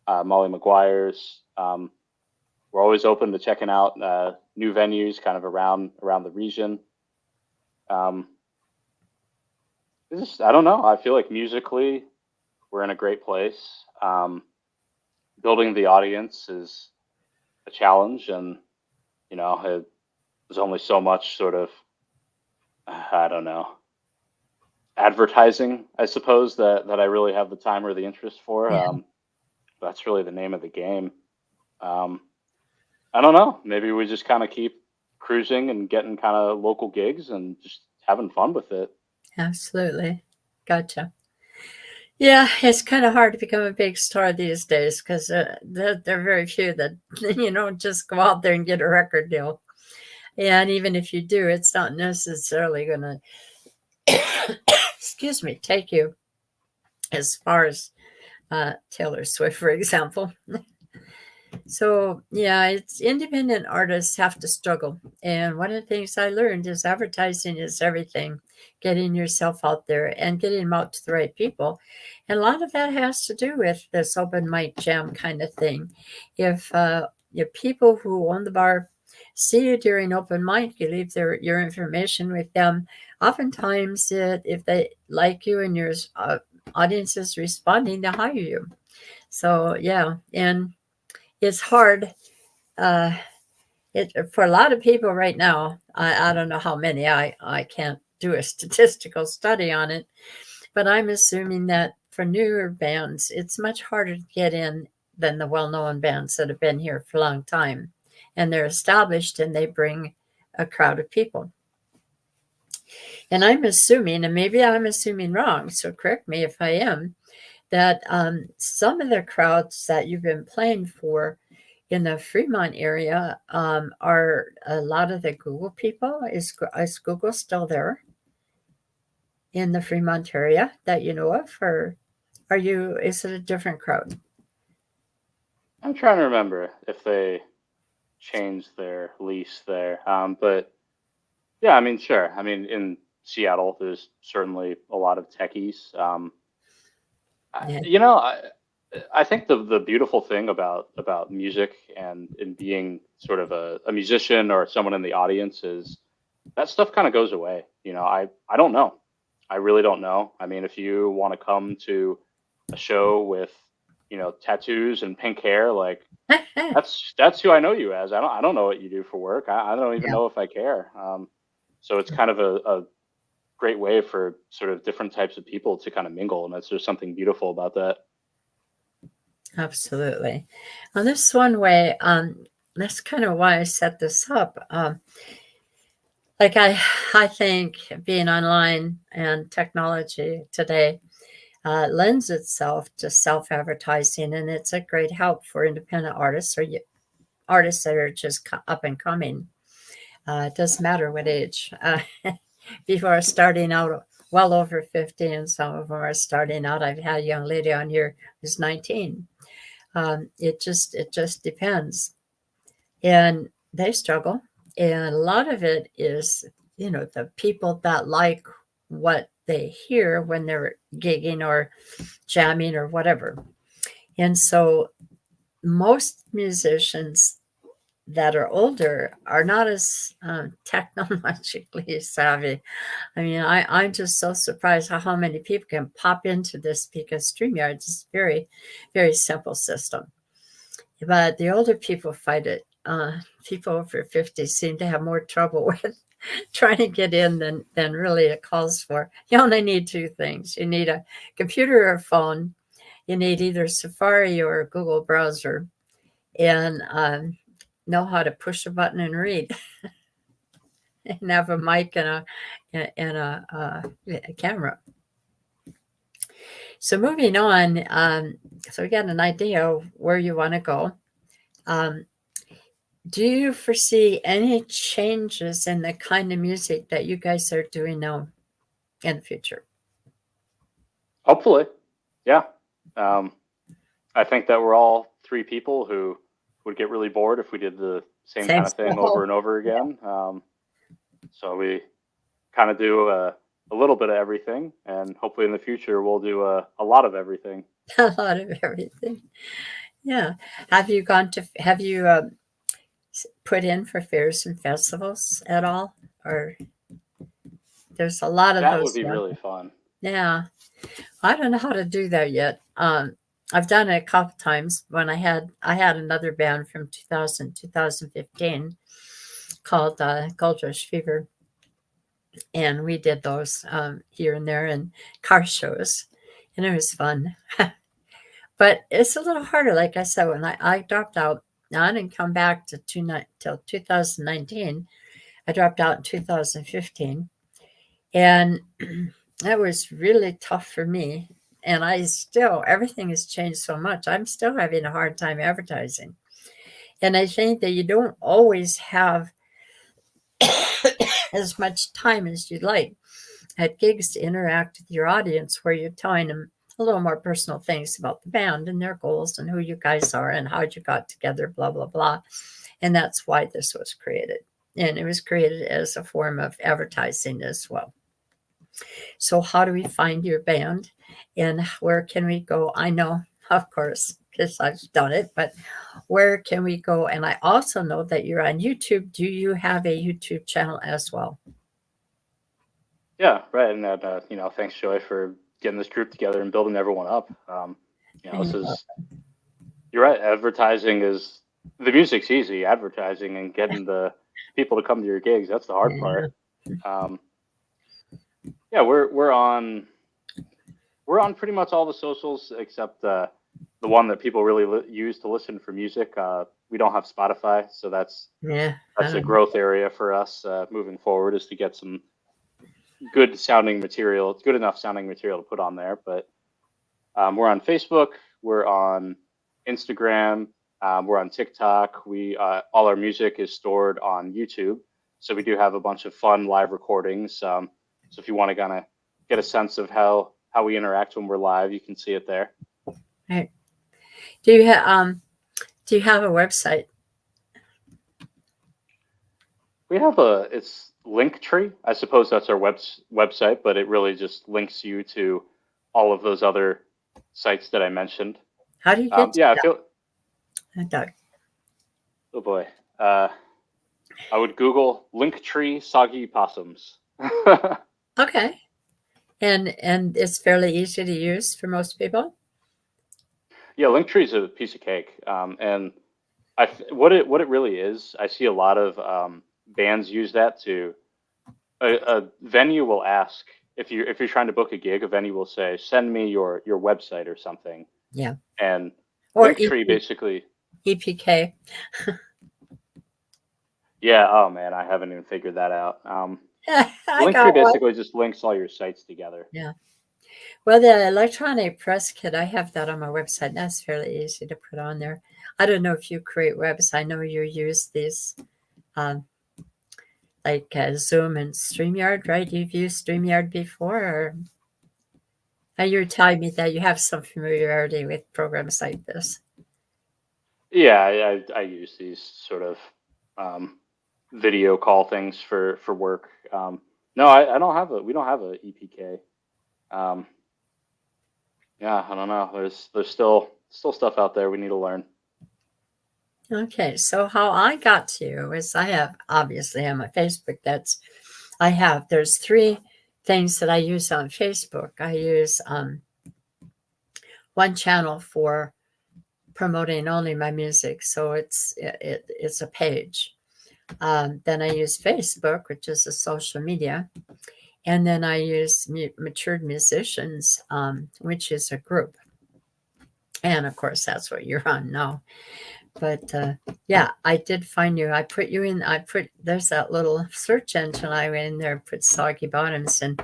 Molly McGuire's. We're always open to checking out new venues, kind of around the region. Um, I don't know. I feel like musically we're in a great place. Building the audience is a challenge, and there's only so much sort of I don't know advertising, I suppose that I really have the time or the interest for. yeah. That's really the name of the game. Um, I don't know. Maybe we just kind of keep cruising and getting kind of local gigs and just having fun with it. Absolutely. Gotcha. Yeah, it's kind of hard to become a big star these days because there are very few that, just go out there and get a record deal. And even if you do, it's not necessarily going to, excuse me, take you as far as Taylor Swift, for example. So, yeah, it's independent artists have to struggle. And one of the things I learned is advertising is everything, getting yourself out there and getting them out to the right people. And a lot of that has to do with this open mic jam kind of thing. If people who own the bar see you during open mic, you leave your information with them. Oftentimes, if they like you and your audience is responding, they hire you. So, yeah. And it's hard. Uh, for a lot of people right now. I don't know how many. I can't do a statistical study on it, but I'm assuming that for newer bands, it's much harder to get in than the well-known bands that have been here for a long time, and they're established and they bring a crowd of people. And I'm assuming, and maybe I'm assuming wrong, so correct me if I am, that some of the crowds that you've been playing for in the Fremont area are a lot of the Google people. Is Google still there in the Fremont area that you know of, or is it a different crowd? I'm trying to remember if they changed their lease there. But yeah, I mean, sure. I mean, in Seattle, there's certainly a lot of techies. Yeah. You know, I think the beautiful thing about music and being sort of a musician or someone in the audience is that stuff kind of goes away. You know, I don't know. I really don't know. I mean, if you want to come to a show with, tattoos and pink hair, like that's who I know you as. I don't know what you do for work. I don't even Yeah, know if I care. So it's kind of a great way for sort of different types of people to kind of mingle, and there's something beautiful about that. absolutely. Well, this one way, that's kind of why I set this up. Like I think being online and technology today lends itself to self-advertising, and it's a great help for independent artists or artists that are just up and coming. It doesn't matter what age. People are starting out well over 50, and some of them are starting out. I've had a young lady on here who's 19. It just depends, and they struggle. And a lot of it is, the people that like what they hear when they're gigging or jamming or whatever. And so most musicians that are older are not as technologically savvy. I mean, I'm just so surprised how many people can pop into this because StreamYard is a very, very simple system. But the older people fight it. People over 50 seem to have more trouble with trying to get in than really it calls for. You only need two things. You need a computer or a phone. You need either Safari or Google browser, and know how to push a button and read, and have a mic and a camera. So moving on, so we got an idea of where you want to go. Um, do you foresee any changes in the kind of music that you guys are doing now in the future? Hopefully, yeah. Um, I think that we're all three people who would get really bored if we did the same Same kind of thing over style. and over again. So we kind of do a little bit of everything, and hopefully in the future we'll do a lot of everything. A lot of everything. Yeah. Have you put in for fairs and festivals at all? Or there's a lot of That would those be young. really fun. Yeah. I don't know how to do that yet. I've done it a couple times when I had another band from 2015 called Gold Rush Fever, and we did those here and there in car shows, and it was fun. But it's a little harder, like I said, when I dropped out. Now I didn't come back till 2019. I dropped out in 2015, and That was really tough for me. And everything has changed so much. I'm still having a hard time advertising. And I think that you don't always have as much time as you'd like at gigs to interact with your audience where you're telling them a little more personal things about the band and their goals and who you guys are and how you got together, blah, blah, blah. And that's why this was created. And it was created as a form of advertising as well. So, how do we find your band and where can we go? I know, of course, because I've done it, but where can we go? And I also know that you're on YouTube. Do you have a YouTube channel as well? Yeah, right. And that, thanks, Joy, for getting this group together and building everyone up. This is, you're right. Advertising is, the music's easy. Advertising and getting the people to come to your gigs, that's the hard Yeah. part. Yeah, we're on pretty much all the socials except the one that people really use to listen for music. We don't have Spotify, so that's Yeah. a growth area for us moving forward, is to get some good sounding material. It's good enough sounding material to put on there. But we're on Facebook, we're on Instagram, we're on TikTok. We all our music is stored on YouTube, so we do have a bunch of fun live recordings. So if you want to kind of get a sense of how we interact when we're live, you can see it there. Right. Do you have a website? We have it's Linktree. I suppose that's our website, but it really just links you to all of those other sites that I mentioned. How do you get to Yeah, I that? feel. Doug? Oh boy. I would Google Linktree Soggy Possums. Okay. And it's fairly easy to use for most people. Yeah, Linktree is a piece of cake. And what it really is, I see a lot of bands use that to. A venue will ask, if you're trying to book a gig, a venue will say, send me your website or something. Yeah. And Or Linktree basically. EPK. Yeah. Oh man, I haven't even figured that out. I Linktree got one. basically just links all your sites together. Yeah. Well, the electronic press kit, I have that on my website. That's fairly easy to put on there. I don't know if you create webs. I know you use these um, like Zoom and StreamYard, right? You've used StreamYard before, or you're telling me that you have some familiarity with programs like this. Yeah, I use these sort of um, video call things for work. No, I don't have a. We don't have a EPK. Um, yeah, I don't know. There's still stuff out there we need to learn. Okay, so how I got to you is I have obviously on my Facebook. There's three things that I use on Facebook. I use one channel for promoting only my music, so it's a page. Then I use Facebook, which is a social media, and then I use Matured Musicians, which is a group. And of course, that's what you're on now. But yeah, I did find you. I put you in. There's that little search engine I went in there, put Soggy Bottoms, and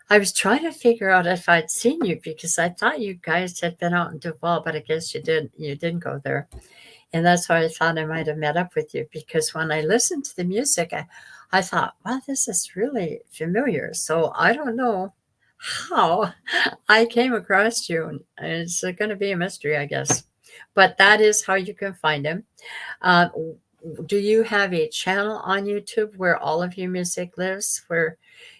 I was trying to figure out if I'd seen you because I thought you guys had been out in Duval, but I guess you didn't. You didn't go there, and that's why I thought I might have met up with you because when I listened to the music, I thought, wow, this is really familiar. So I don't know how I came across you. It's going to be a mystery, I guess. But that is how you can find him. Uh, do you have a channel on YouTube where all of your music lives, where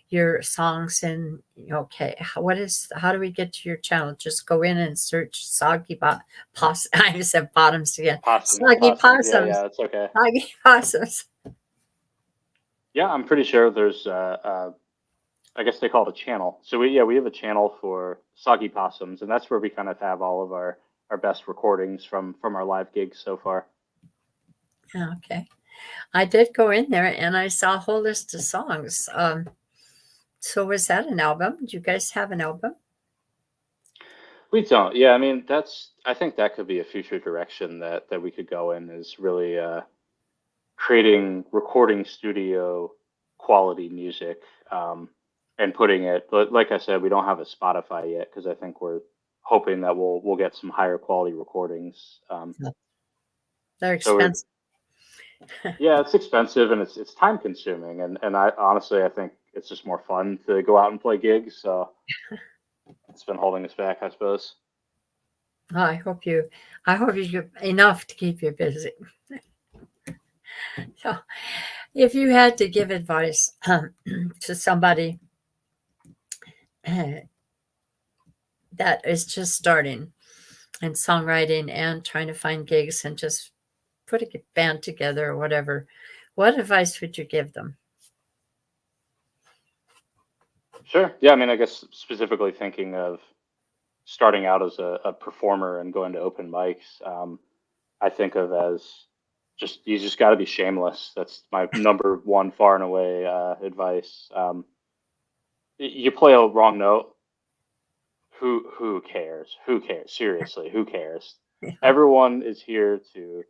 your songs and okay? How do we get to your channel? Just go in and search Possum. I said bottoms again. Soggy Possums. Yeah, Possums. yeah, that's okay. Soggy Possums. Yeah, I'm pretty sure there's I guess they call it a channel. So we have a channel for Soggy Possums, and that's where we kind of have all of our best recordings from our live gigs so far. Okay. I did go in there and I saw a whole list of songs. So was that an album? Do you guys have an album? We don't. Yeah, I mean I think that could be a future direction that we could go in, is really creating recording studio quality music. and putting it. But like I said, we don't have a Spotify yet because I think we're hoping that we'll get some higher quality recordings. Yeah, they're So we're expensive. Yeah, it's expensive and it's time consuming, and I honestly I think it's just more fun to go out and play gigs. So it's been holding us back, I suppose. Oh, I hope you get enough to keep you busy. So, if you had to give advice to somebody that is just starting in songwriting and trying to find gigs and just put a band together or whatever, what advice would you give them? Sure. Yeah, I mean, I guess specifically thinking of starting out as a performer and going to open mics, I think of as just you just got to be shameless. That's my number one far and away advice. You play a wrong note, who cares? Who cares? Seriously, who cares? Yeah. Everyone is here to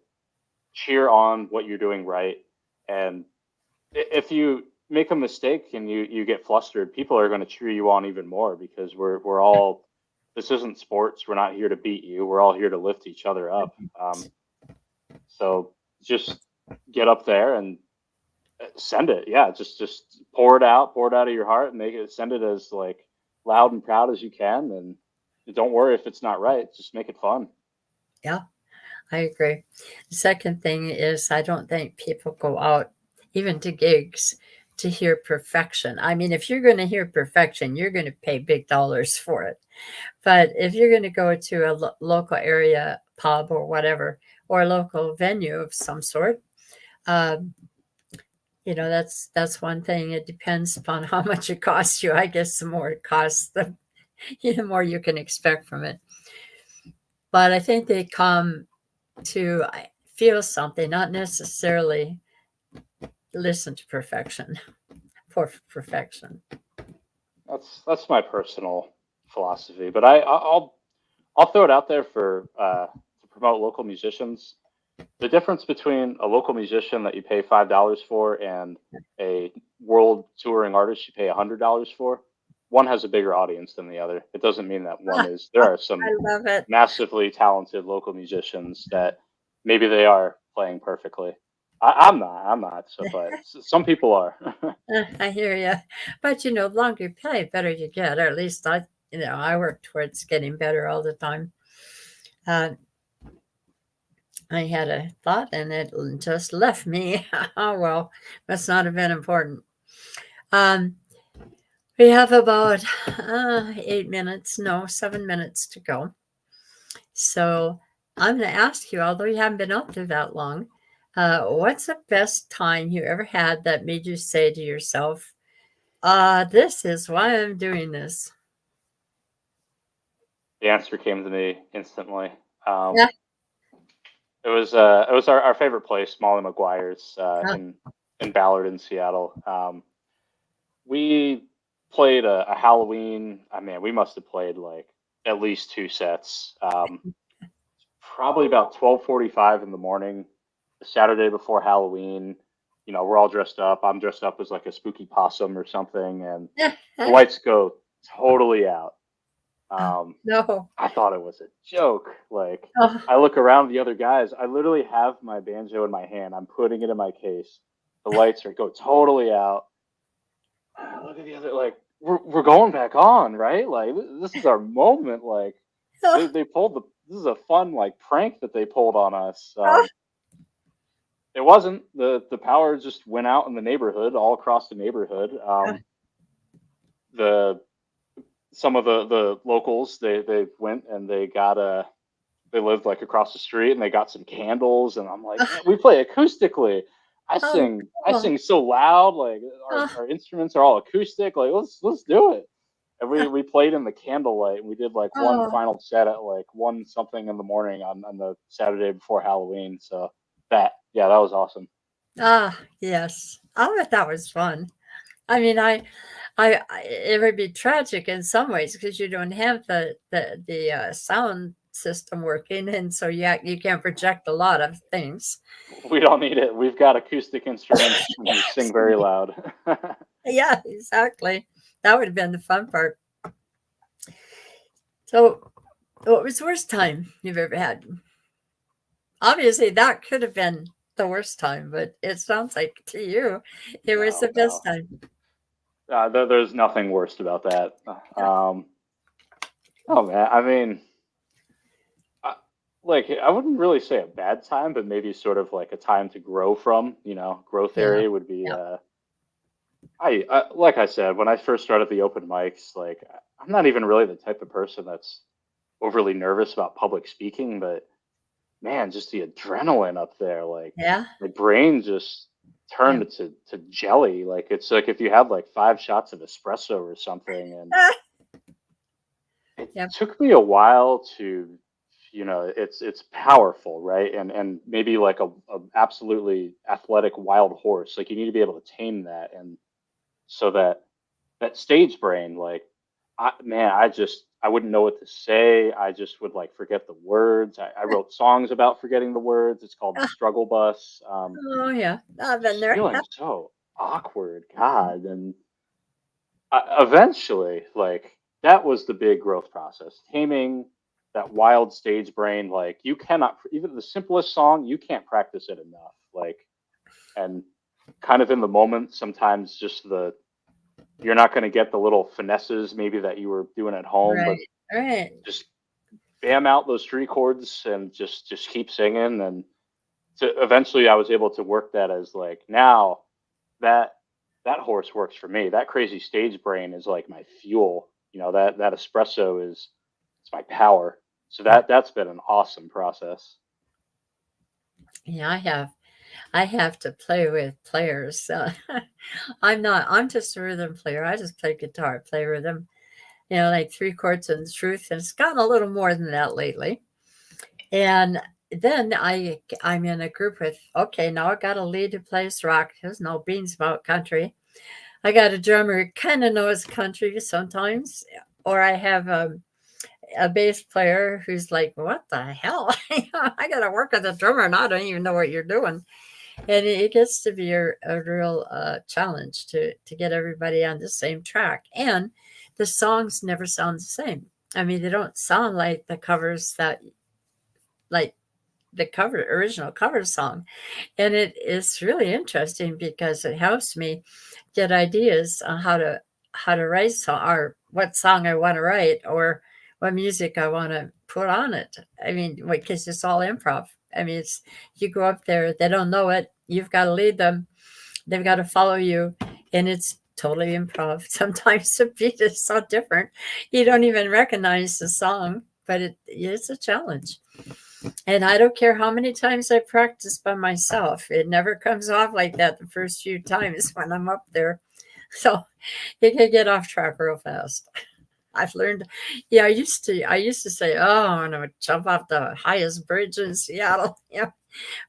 cheer on what you're doing right. And if you make a mistake and you get flustered, people are going to cheer you on even more because we're all this isn't sports. We're not here to beat you. We're all here to lift each other up. So just get up there and send it. Yeah, just pour it out of your heart and make it send it as like loud and proud as you can and don't worry if it's not right. Just make it fun. Yeah, I agree. The second thing is, I don't think people go out, even to gigs, to hear perfection. I mean, if you're going to hear perfection, you're going to pay big dollars for it. But if you're going to go to a local area pub or whatever, or a local venue of some sort, um, that's one thing. It depends upon how much it costs you. I guess the more it costs, the more you can expect from it. But I think they come to feel something, not necessarily listen to perfection for perfection. That's my personal philosophy, but I'll throw it out there for to promote local musicians. The difference between a local musician that you pay $5 for and a world touring artist you pay $100 for, one has a bigger audience than the other. It doesn't mean that one is. There are I some love it. massively talented local musicians that maybe they are playing perfectly. I'm not. I'm not. So, but some people are. I hear you. But the longer you play, better you get. Or at least I work towards getting better all the time. Uh, I had a thought and it just left me. Oh, well, must not have been important. Um, we have about 8 minutes, no, 7 minutes to go. So I'm going to ask you, although you haven't been up there that long, what's the best time you ever had that made you say to yourself, this is why I'm doing this? The answer came to me instantly. Yeah. It was our favorite place, Molly McGuire's in Ballard in Seattle. We played a Halloween. I mean, we must have played like at least two sets. Probably about 12:45 in the morning, the Saturday before Halloween. You know, we're all dressed up. I'm dressed up as like a spooky possum or something, and the lights go totally out. No. I thought it was a joke. Like, Oh, I look around the other guys. I literally have my banjo in my hand. I'm putting it in my case. The lights are go totally out. I look at the other like we're going back on, right? Like this is our moment. Like oh, they pulled the this is a fun like prank that they pulled on us. oh, It wasn't the power just went out in the neighborhood, all across the neighborhood. The some of the locals they went and they got a they lived like across the street and they got some candles and I'm like, man, we play acoustically. oh, I oh, sing so loud, like oh, our instruments are all acoustic, like let's do it. And oh, we played in the candlelight and we did like one oh. final set at like one something in the morning on the Saturday before Halloween. So that yeah, that was awesome. Ah, yes. I bet that was fun. I mean, it would be tragic in some ways because you don't have the sound system working, and so you can't project a lot of things. We don't need it. We've got acoustic instruments and we sing very loud. Yeah, exactly. That would have been the fun part. So, what was the worst time you've ever had? Obviously, that could have been the worst time, but it sounds like to you it was the No, best no. time. There's nothing worse about that. Oh man, I mean, I, like I wouldn't really say a bad time, but maybe sort of like a time to grow from. Growth Yeah. area would be. Yeah. I like I said when I first started the open mics, like I'm not even really the type of person that's overly nervous about public speaking, but man, just the adrenaline up there, like Yeah. my brain just Yeah. turned to jelly. Like it's like if you had like 5 shots of espresso or something, and it Yep. took me a while to, it's powerful, right? And maybe like a absolutely athletic wild horse, like you need to be able to tame that, and so that stage brain, like, I wouldn't know what to say. I just would like forget the words. I wrote songs about forgetting the words. It's called the struggle bus. Oh, yeah. I've been Just there. feeling so awkward, God. And eventually, like, that was the big growth process. Taming that wild stage brain. Like, you cannot, even the simplest song, you can't practice it enough. Like, and kind of in the moment, sometimes just you're not going to get the little finesses maybe that you were doing at home, but Right. Right. just bam out those three chords and just keep singing. And eventually I was able to work that as like, now that that horse works for me. That crazy stage brain is like my fuel. That espresso is, it's my power. So Yeah. that's been an awesome process. Yeah. I have to play with players. I'm just a rhythm player. I just play guitar, play rhythm, like three chords and truth. And it's gotten a little more than that lately. And then I'm in a group with, okay, now I got a lead who plays rock. There's no beans about country. I got a drummer who kind of knows country sometimes, or I have a bass player who's like, "What the hell? I got to work with a drummer, and I don't even know what you're doing." And it gets to be a real challenge to get everybody on the same track, and the songs never sound the same. I mean, they don't sound like the covers that like the cover original cover song, and it is really interesting because it helps me get ideas on how to write song or what song I want to write or what music I want to put on it. I mean, because it's all improv. I mean, it's you go up there, they don't know it, you've got to lead them, they've got to follow you, and it's totally improv. Sometimes the beat is so different, you don't even recognize the song, but it's a challenge. And I don't care how many times I practice by myself, it never comes off like that the first few times when I'm up there. So you can get off track real fast. I've learned. Yeah, I used to say, "Oh, I'm gonna jump off the highest bridge in Seattle." Yeah,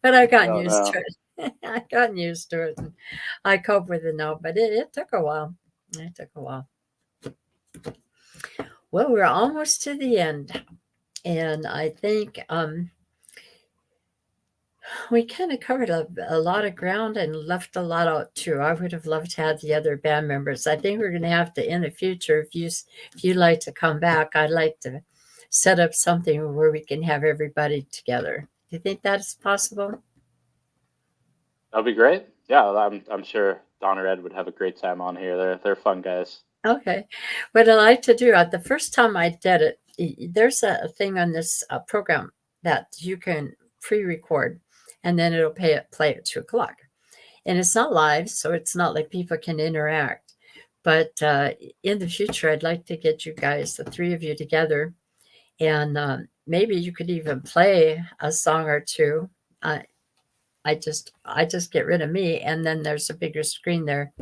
but I've gotten Oh used to no. it. I've gotten used to it, and I cope with it now. But it took a while. It took a while. Well, we're almost to the end, and I think we kind of covered a lot of ground and left a lot out too. I would have loved to have the other band members. I think we're going to have to in the future. If you'd like to come back, I'd like to set up something where we can have everybody together. Do you think that is possible? That'd be great. Yeah, I'm sure Don or Ed would have a great time on here. They're fun guys. Okay. What I like to do, the first time I did it, there's a thing on this program that you can pre-record, and then it'll play at 2 o'clock. And it's not live, so it's not like people can interact. But in the future, I'd like to get you guys, the three of you, together, and maybe you could even play a song or two. Uh, I just get rid of me, and then there's a bigger screen there.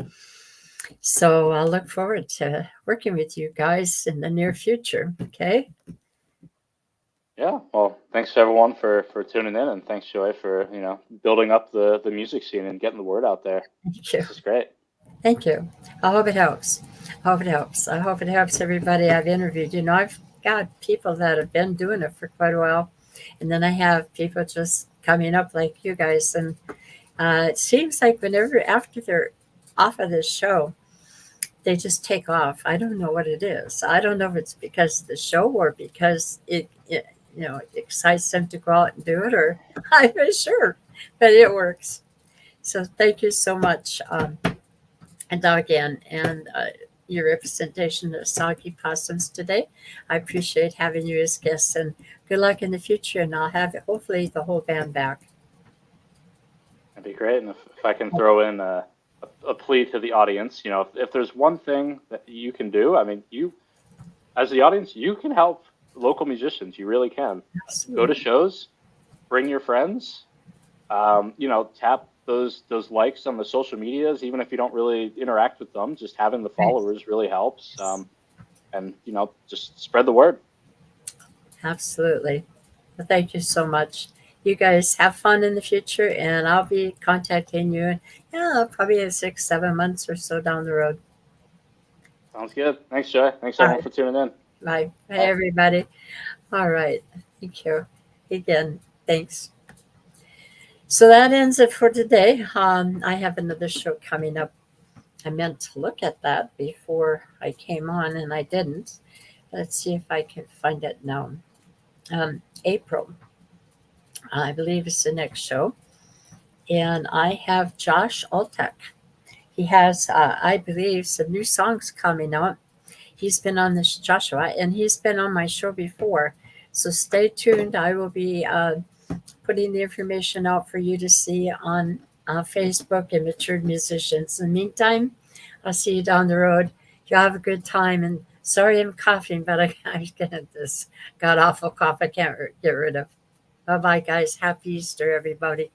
So I'll look forward to working with you guys in the near future. Okay. Yeah. Well, thanks everyone for tuning in, and thanks Joy for building up the music scene and getting the word out there. Thank you. This is great. Thank you. I hope it helps. I hope it helps. I hope it helps everybody I've interviewed. I've got people that have been doing it for quite a while, and then I have people just coming up like you guys. And it seems like whenever after they're off of this show, they just take off. I don't know what it is. I don't know if it's because of the show or because it excites them to go out and do it, or I'm not sure, but it works. So thank you so much, and again, and your representation of Soggy Possums today. I appreciate having you as guests, and good luck in the future. And I'll have hopefully the whole band back. That'd be great. And if I can throw in a plea to the audience, if there's one thing that you can do, I mean, you as the audience, you can help local musicians. You really can. Go to Absolutely. shows, bring your friends, tap those likes on the social medias, even if you don't really interact with them. Just having the Right. followers really helps, and just spread the word. Absolutely. Well, thank you so much. You guys have fun in the future, and I'll be contacting you. Yeah, probably in 6, 7 months or so down the road. Sounds good. Thanks, Joy. Thanks All everyone right. for tuning in. Bye. Bye, Bye. everybody. All right. Thank you again. Thanks. So that ends it for today. I have another show coming up. I meant to look at that before I came on, and I didn't. Let's see if I can find it now. April, I believe, is the next show. And I have Josh Altek. He has, I believe, some new songs coming out. He's been on this Joshua, and he's been on my show before. So stay tuned. I will be putting the information out for you to see on Facebook and Matured Musicians. In the meantime, I'll see you down the road. You'll have a good time. And sorry I'm coughing, but I get this god awful cough I can't get rid of. Bye bye, guys. Happy Easter, everybody.